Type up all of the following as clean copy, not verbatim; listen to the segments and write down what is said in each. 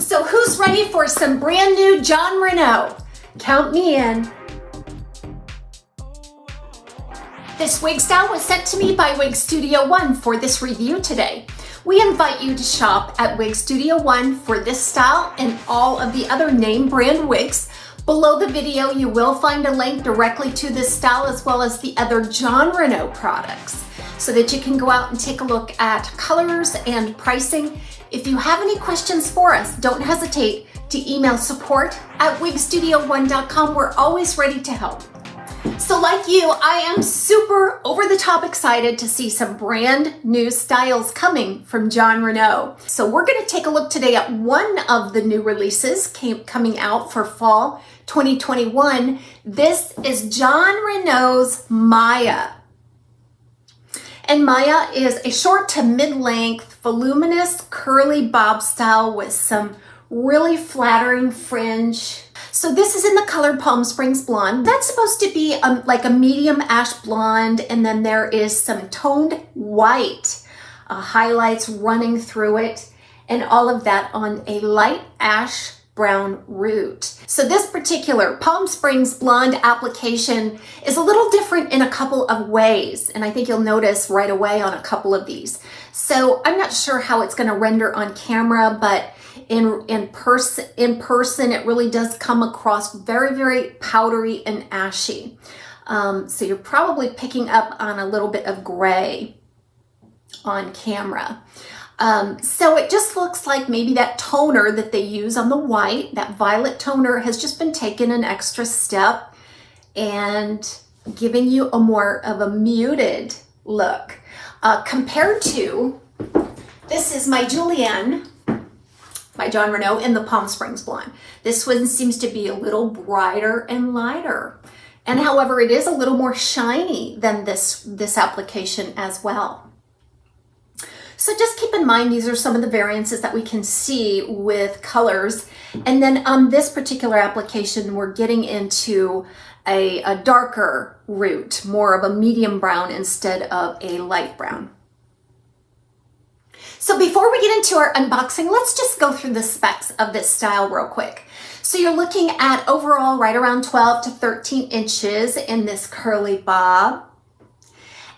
So who's ready for some brand new Jon Renau? Count me in. This wig style was sent to me by Wig Studio One for this review today. We invite you to shop at Wig Studio One for this style and all of the other name brand wigs. Below the video, you will find a link directly to this style as well as the other Jon Renau products so that you can go out and take a look at colors and pricing. If you have any questions for us, don't hesitate to email support@wigstudio1.com. We're always ready to help. So like you, I am super over the top excited to see some brand new styles coming from Jon Renau. So we're going to take a look today at one of the new releases coming out for fall 2021. This is Jon Renau's Maya. And Maya is a short to mid-length, voluminous, curly bob style with some really flattering fringe. So this is in the color Palm Springs Blonde. That's supposed to be like a medium ash blonde, and then there is some toned white highlights running through it, and all of that on a light ash brown root. So this particular Palm Springs Blonde application is a little different in a couple of ways, and I think you'll notice right away on a couple of these. So I'm not sure how it's going to render on camera, but in person it really does come across very, very powdery and ashy. So you're probably picking up on a little bit of gray on camera. So it just looks like maybe that toner that they use on the white, that violet toner, has just been taken an extra step and giving you a more of a muted look. Compared to, this is my Julienne by Jon Renau in the Palm Springs Blonde. This one seems to be a little brighter and lighter. And however, it is a little more shiny than this application as well. So just keep in mind, these are some of the variances that we can see with colors. And then on this particular application, we're getting into a darker root, more of a medium brown instead of a light brown. So before we get into our unboxing, let's just go through the specs of this style real quick. So you're looking at overall right around 12 to 13 inches in this curly bob.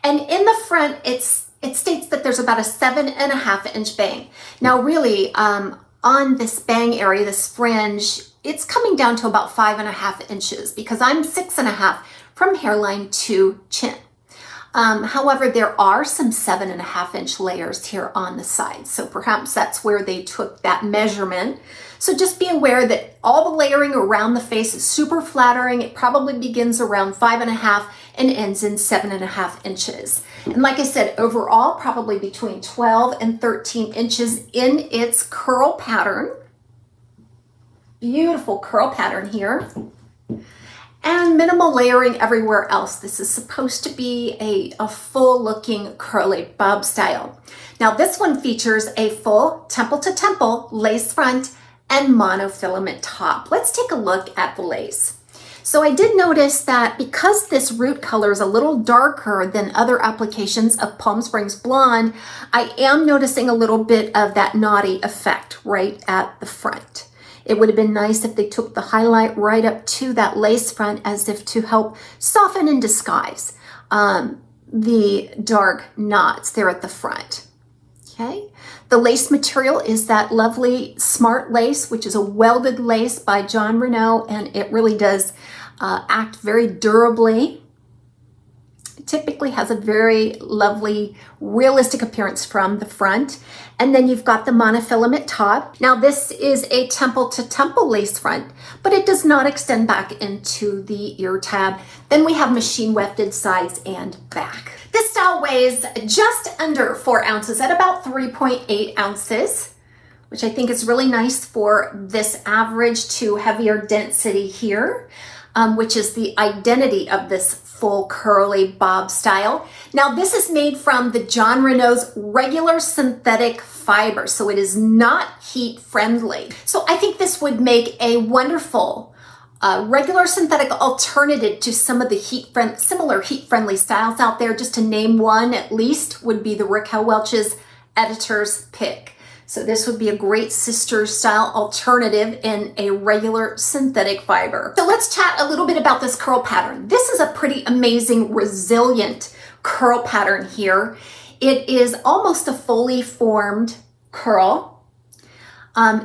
And in the front, it states that there's about a 7.5 inch bang. Now really, on this bang area, this fringe, it's coming down to about 5.5 inches because I'm 6.5 from hairline to chin. However, there are some 7.5 inch layers here on the side. So perhaps that's where they took that measurement. So just be aware that all the layering around the face is super flattering. It probably begins around 5.5 and ends in 7.5 inches. And like I said, overall, probably between 12 and 13 inches in its curl pattern. Beautiful curl pattern here. And minimal layering everywhere else. This is supposed to be a full looking curly bob style. Now this one features a full temple to temple lace front and monofilament top. Let's take a look at the lace. So I did notice that because this root color is a little darker than other applications of Palm Springs Blonde, I am noticing a little bit of that naughty effect right at the front. It would have been nice if they took the highlight right up to that lace front as if to help soften and disguise the dark knots there at the front. Okay, the lace material is that lovely smart lace, which is a welded lace by Jon Renau, and it really does act very durably. It typically has a very lovely, realistic appearance from the front. And then you've got the monofilament top. Now this is a temple to temple lace front, but it does not extend back into the ear tab. Then we have machine wefted sides and back. This style weighs just under 4 ounces at about 3.8 ounces, which I think is really nice for this average to heavier density here, which is the identity of this full curly bob style. Now this is made from the Jon Renau's regular synthetic fiber, so it is not heat friendly. So I think this would make a wonderful regular synthetic alternative to some of the similar heat-friendly styles out there. Just to name one at least would be the Raquel Welch's Editor's Pick. So this would be a great sister style alternative in a regular synthetic fiber. So let's chat a little bit about this curl pattern. This is a pretty amazing, resilient curl pattern here. It is almost a fully formed curl.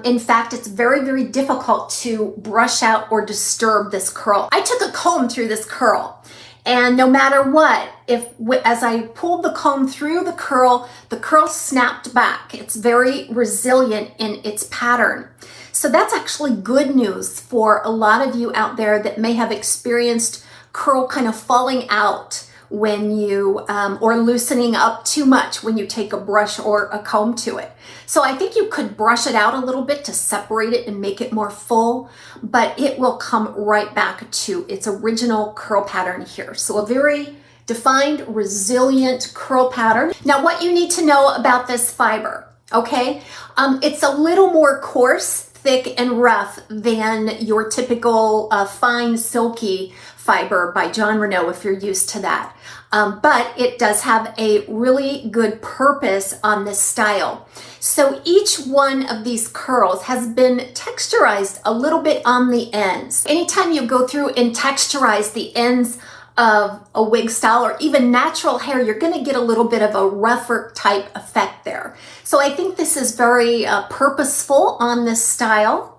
In fact, it's very, very difficult to brush out or disturb this curl. I took a comb through this curl, and no matter what, as I pulled the comb through the curl snapped back. It's very resilient in its pattern. So that's actually good news for a lot of you out there that may have experienced curl kind of falling out when you, or loosening up too much when you take a brush or a comb to it. So I think you could brush it out a little bit to separate it and make it more full, but it will come right back to its original curl pattern here. So a very defined, resilient curl pattern. Now, what you need to know about this fiber, okay? It's a little more coarse, thick, and rough than your typical fine, silky fiber by Jon Renau, if you're used to that. But it does have a really good purpose on this style. So each one of these curls has been texturized a little bit on the ends. Anytime you go through and texturize the ends of a wig style or even natural hair, you're going to get a little bit of a rougher type effect there. So I think this is very purposeful on this style.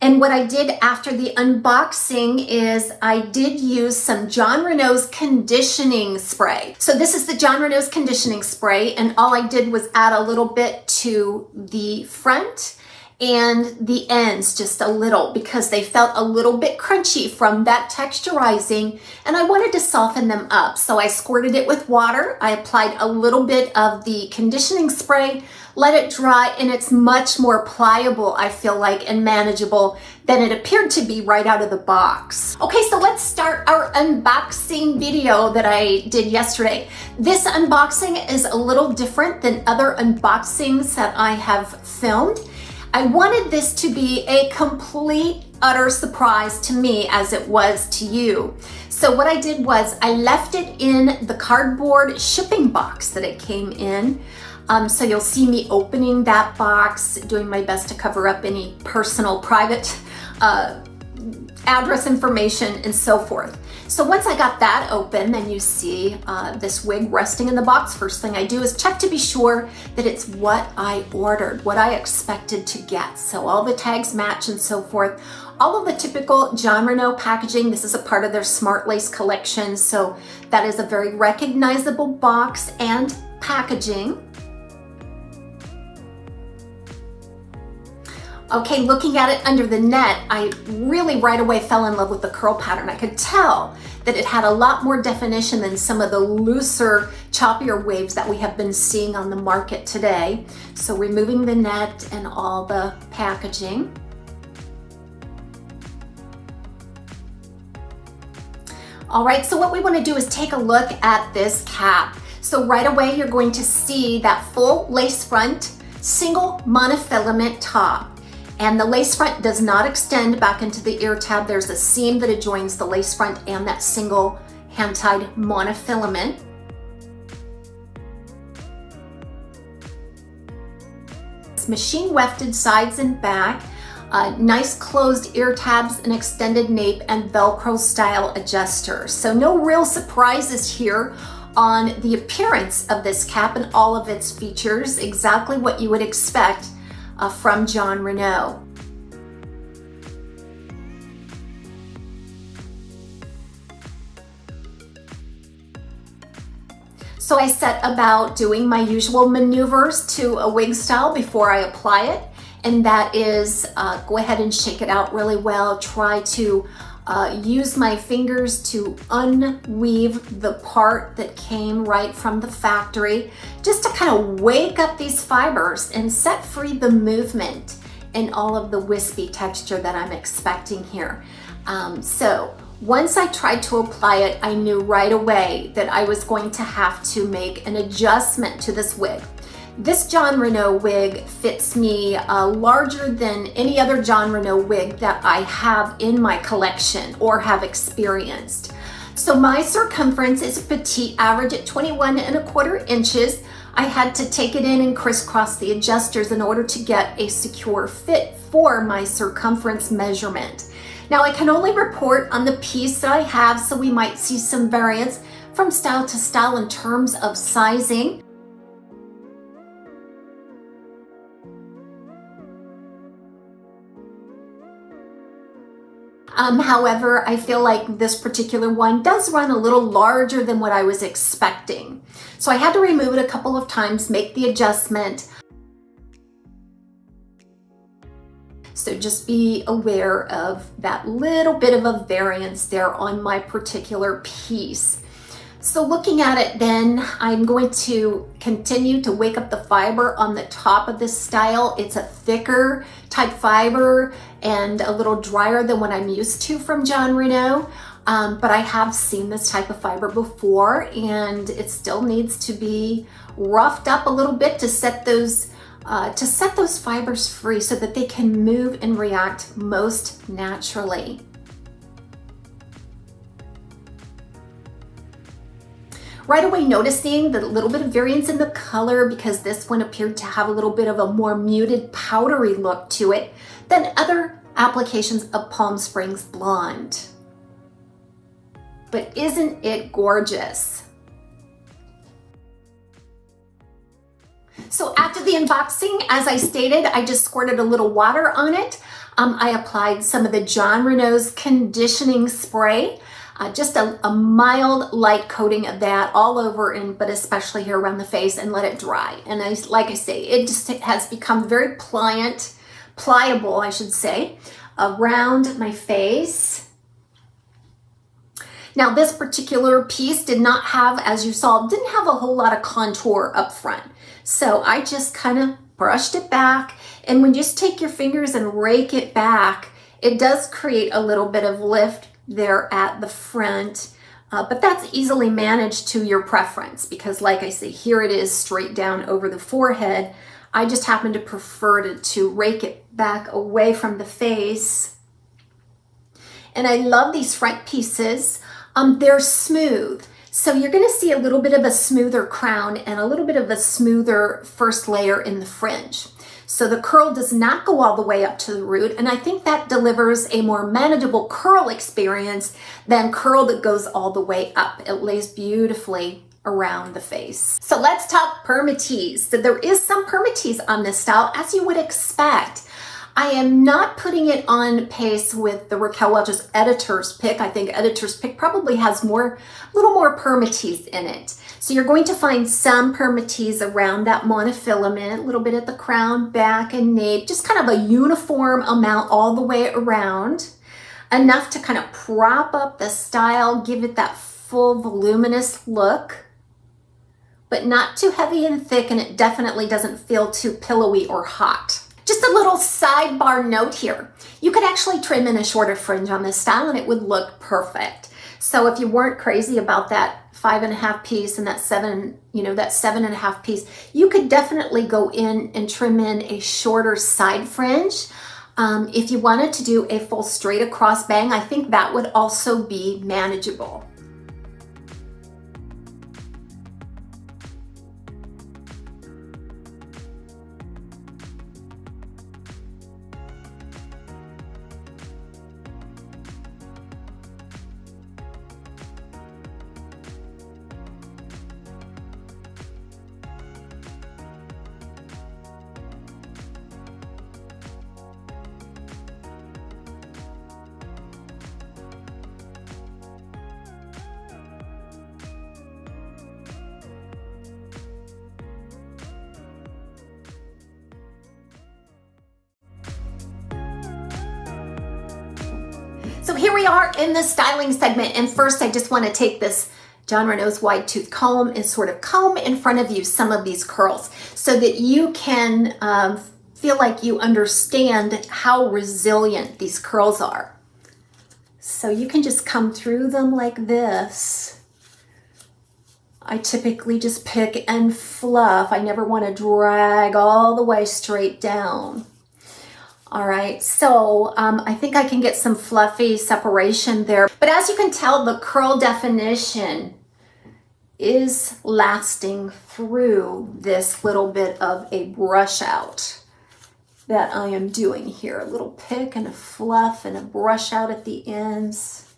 And what I did after the unboxing is I did use some Jon Renau's conditioning spray. So this is the Jon Renau's conditioning spray, and all I did was add a little bit to the front and the ends, just a little, because they felt a little bit crunchy from that texturizing, and I wanted to soften them up. So I squirted it with water. I applied a little bit of the conditioning spray, let it dry, and it's much more pliable, I feel like, and manageable than it appeared to be right out of the box. Okay, so let's start our unboxing video that I did yesterday. This unboxing is a little different than other unboxings that I have filmed. I wanted this to be a complete, utter surprise to me as it was to you. So what I did was I left it in the cardboard shipping box that it came in. So you'll see me opening that box, doing my best to cover up any personal, private address information and so forth. So once I got that open, then you see this wig resting in the box. First thing I do is check to be sure that it's what I ordered, what I expected to get. So all the tags match and so forth. All of the typical Jon Renau packaging. This is a part of their Smart Lace collection. So that is a very recognizable box and packaging. Okay, looking at it under the net, I really right away fell in love with the curl pattern. I could tell that it had a lot more definition than some of the looser, choppier waves that we have been seeing on the market today. So removing the net and all the packaging. All right, so what we want to do is take a look at this cap. So right away, you're going to see that full lace front, single monofilament top. And the lace front does not extend back into the ear tab. There's a seam that adjoins the lace front and that single hand-tied monofilament. It's machine wefted sides and back, nice closed ear tabs, an extended nape, and Velcro style adjuster. So no real surprises here on the appearance of this cap and all of its features, exactly what you would expect from Jon Renau. So I set about doing my usual maneuvers to a wig style before I apply it, and that is go ahead and shake it out really well. Try to use my fingers to unweave the part that came right from the factory, just to kind of wake up these fibers and set free the movement and all of the wispy texture that I'm expecting here. So once I tried to apply it, I knew right away that I was going to have to make an adjustment to this wig. This Jon Renau wig fits me larger than any other Jon Renau wig that I have in my collection or have experienced. So my circumference is petite, average at 21 1/4 inches. I had to take it in and crisscross the adjusters in order to get a secure fit for my circumference measurement. Now I can only report on the piece that I have, so we might see some variance from style to style in terms of sizing. However, I feel like this particular one does run a little larger than what I was expecting. So I had to remove it a couple of times, make the adjustment. So just be aware of that little bit of a variance there on my particular piece. So looking at it then, I'm going to continue to wake up the fiber on the top of this style. It's a thicker type fiber and a little drier than what I'm used to from Jon Renau. But I have seen this type of fiber before, and it still needs to be roughed up a little bit to set those fibers free so that they can move and react most naturally. Right away noticing the little bit of variance in the color, because this one appeared to have a little bit of a more muted powdery look to it than other applications of Palm Springs Blonde. But isn't it gorgeous? So after the unboxing, as I stated, I just squirted a little water on it. I applied some of the Jon Renau's conditioning spray. Just a mild light coating of that all over, but especially here around the face, and let it dry. And like I say, it just has become very pliable, I should say, around my face. Now this particular piece did not have, as you saw, didn't have a whole lot of contour up front. So I just kind of brushed it back. And when you just take your fingers and rake it back, it does create a little bit of lift there at the front, but that's easily managed to your preference, because like I say, here it is straight down over the forehead. I just happen to prefer to rake it back away from the face. And I love these front pieces. They're smooth, so you're going to see a little bit of a smoother crown and a little bit of a smoother first layer in the fringe. So the curl does not go all the way up to the root, and I think that delivers a more manageable curl experience than curl that goes all the way up. It lays beautifully around the face. So let's talk permatease. So there is some permatease on this style, as you would expect. I am not putting it on pace with the Raquel Welch's Editor's Pick. I think Editor's Pick probably has a little more permatease in it. So you're going to find some permatease around that monofilament, a little bit at the crown, back, and nape, just kind of a uniform amount all the way around, enough to kind of prop up the style, give it that full voluminous look, but not too heavy and thick, and it definitely doesn't feel too pillowy or hot. Just a little sidebar note here. You could actually trim in a shorter fringe on this style and it would look perfect. So if you weren't crazy about that 5.5 piece and that 7.5 piece, you could definitely go in and trim in a shorter side fringe. If you wanted to do a full straight across bang, I think that would also be manageable. So here we are in the styling segment, and first I just want to take this Jon Renau's wide tooth comb and sort of comb in front of you some of these curls so that you can feel like you understand how resilient these curls are. So you can just come through them like this. I typically just pick and fluff. I never want to drag all the way straight down. All right, so I think I can get some fluffy separation there. But as you can tell, the curl definition is lasting through this little bit of a brush out that I am doing here. A little pick and a fluff and a brush out at the ends.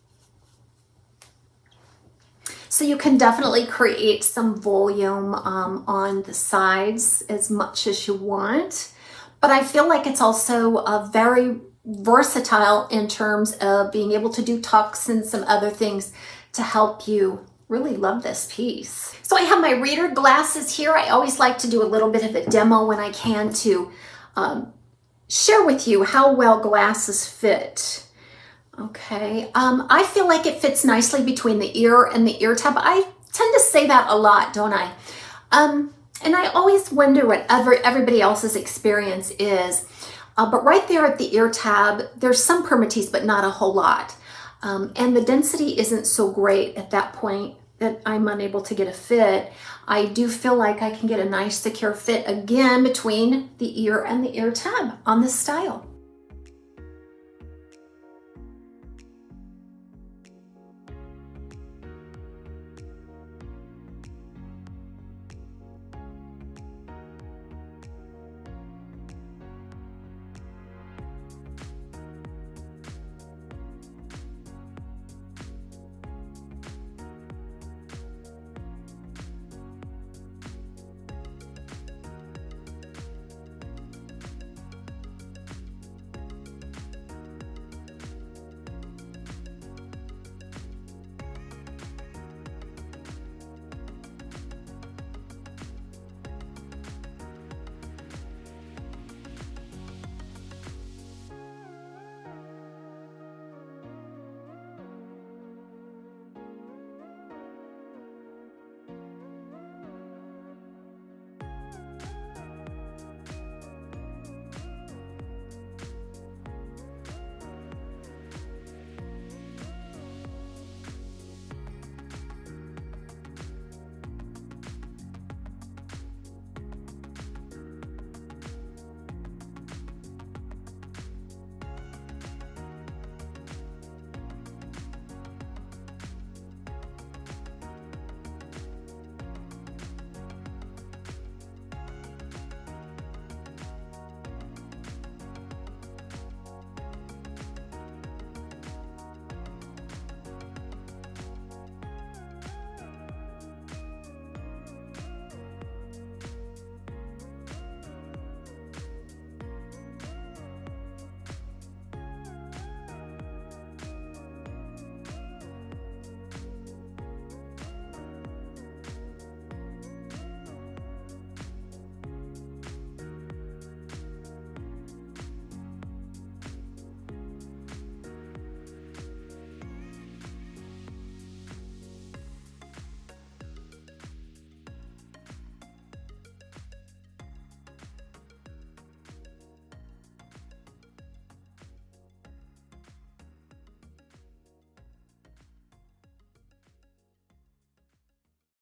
So you can definitely create some volume on the sides as much as you want. But I feel like it's also very versatile in terms of being able to do tucks and some other things to help you really love this piece. So I have my reader glasses here. I always like to do a little bit of a demo when I can to share with you how well glasses fit. Okay, I feel like it fits nicely between the ear and the ear tab. I tend to say that a lot, don't I? And I always wonder what everybody else's experience is. But right there at the ear tab, there's some permatease, but not a whole lot. And the density isn't so great at that point that I'm unable to get a fit. I do feel like I can get a nice secure fit again between the ear and the ear tab on this style.